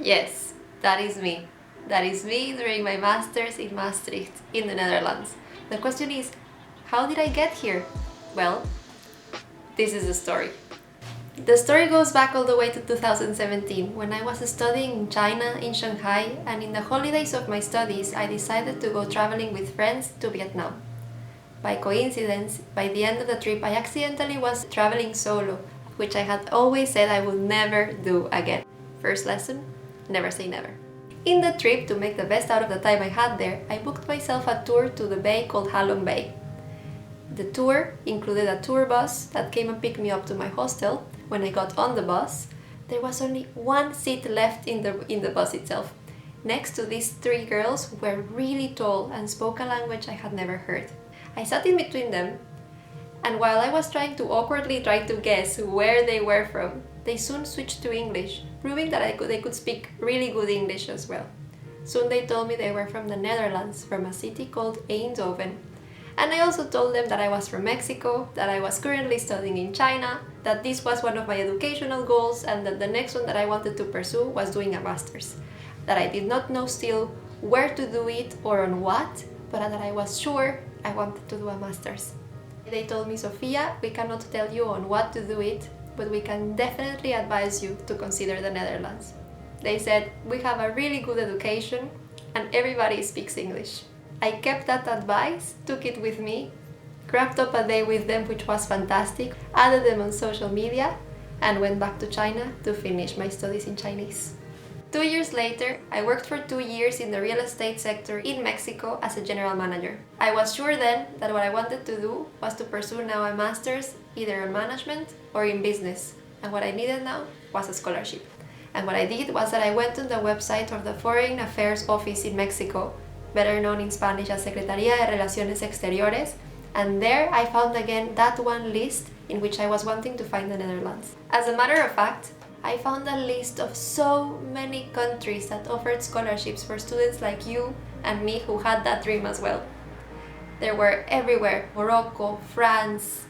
Yes, that is me. That is me during my master's in Maastricht, in the Netherlands. The question is, how did I get here? Well, this is the story. The story goes back all the way to 2017, when I was studying in China, in Shanghai, and in the holidays of my studies, I decided to go traveling with friends to Vietnam. By coincidence, by the end of the trip, I accidentally was traveling solo, which I had always said I would never do again. First lesson, never say never. In the trip, to make the best out of the time I had there, I booked myself a tour to the bay called Halong Bay. The tour included a tour bus that came and picked me up to my hostel. When I got on the bus, there was only one seat left in the bus itself. Next to these three girls who were really tall and spoke a language I had never heard. I sat in between them, and while I was trying to awkwardly try to guess where they were from, they soon switched to English, proving that they could speak really good English as well. Soon they told me they were from the Netherlands, from a city called Eindhoven. And I also told them that I was from Mexico, that I was currently studying in China, that this was one of my educational goals, and that the next one that I wanted to pursue was doing a master's. That I did not know still where to do it or on what, but that I was sure I wanted to do a master's. They told me, Sofia, we cannot tell you on what to do it, but we can definitely advise you to consider the Netherlands. They said, we have a really good education and everybody speaks English. I kept that advice, took it with me, grabbed up a day with them, which was fantastic, added them on social media, and went back to China to finish my studies in Chinese. 2 years later, I worked for 2 years in the real estate sector in Mexico as a general manager. I was sure then that what I wanted to do was to pursue now a master's either in management or in business, and what I needed now was a scholarship. And what I did was that I went to the website of the Foreign Affairs Office in Mexico, better known in Spanish as Secretaría de Relaciones Exteriores, and there I found again that one list in which I was wanting to find the Netherlands. As a matter of fact, I found a list of so many countries that offered scholarships for students like you and me who had that dream as well. There were everywhere: Morocco, France,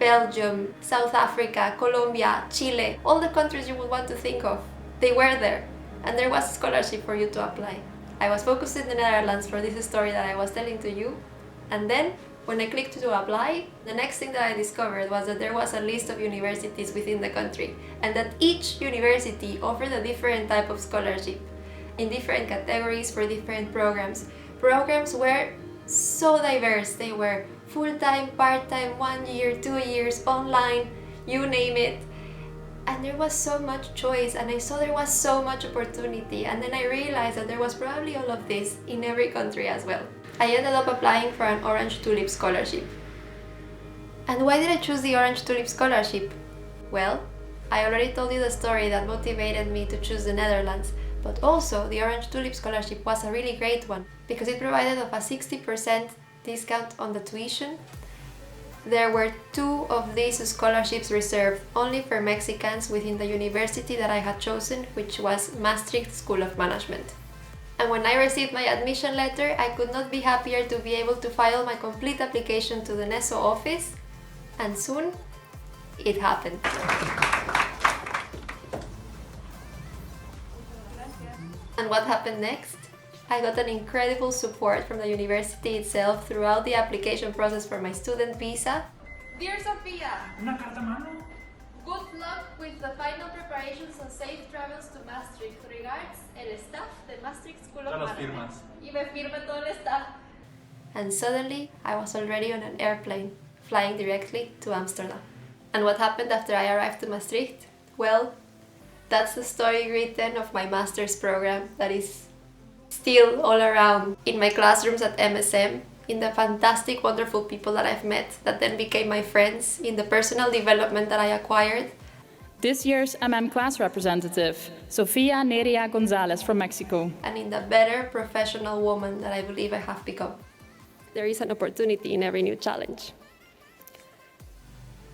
Belgium, South Africa, Colombia, Chile, all the countries you would want to think of. They were there, and there was a scholarship for you to apply. I was focused in the Netherlands for this story that I was telling to you, and then when I clicked to apply, the next thing that I discovered was that there was a list of universities within the country, and that each university offered a different type of scholarship in different categories for different programs. Programs were so diverse. They were full-time, part-time, 1 year, 2 years, online, you name it. And there was so much choice, and I saw there was so much opportunity, and then I realized that there was probably all of this in every country as well. I ended up applying for an Orange Tulip Scholarship. And why did I choose the Orange Tulip Scholarship? Well, I already told you the story that motivated me to choose the Netherlands, but also the Orange Tulip Scholarship was a really great one because it provided a 60% discount on the tuition. There were 2 of these scholarships reserved only for Mexicans within the university that I had chosen, which was Maastricht School of Management. And when I received my admission letter, I could not be happier to be able to file my complete application to the NESO office, and soon it happened. And what happened next? I got an incredible support from the university itself throughout the application process for my student visa. Dear Sofia, Una carta mano. good luck with the final preparations and safe travels to Maastricht. Regards, el staff de Maastricht School of Todas las Management. firmas. Y me firma todo el staff. And suddenly, I was already on an airplane, flying directly to Amsterdam. And what happened after I arrived to Maastricht? Well, that's the story written of my master's program that is still all around in my classrooms at MSM, in the fantastic, wonderful people that I've met that then became my friends, in the personal development that I acquired. This year's class representative, Sofia Neria Gonzalez from Mexico. And in the better professional woman that I believe I have become. There is an opportunity in every new challenge.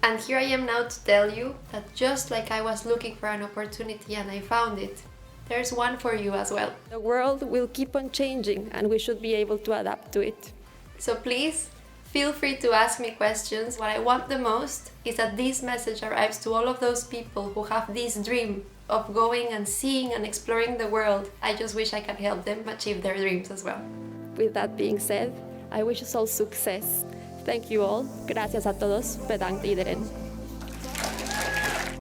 And here I am now to tell you that just like I was looking for an opportunity and I found it, there's one for you as well. The world will keep on changing and we should be able to adapt to it. So please, feel free to ask me questions. What I want the most is that this message arrives to all of those people who have this dream of going and seeing and exploring the world. I just wish I could help them achieve their dreams as well. With that being said, I wish us all success. Thank you all. Gracias a todos. Bedankt iedereen.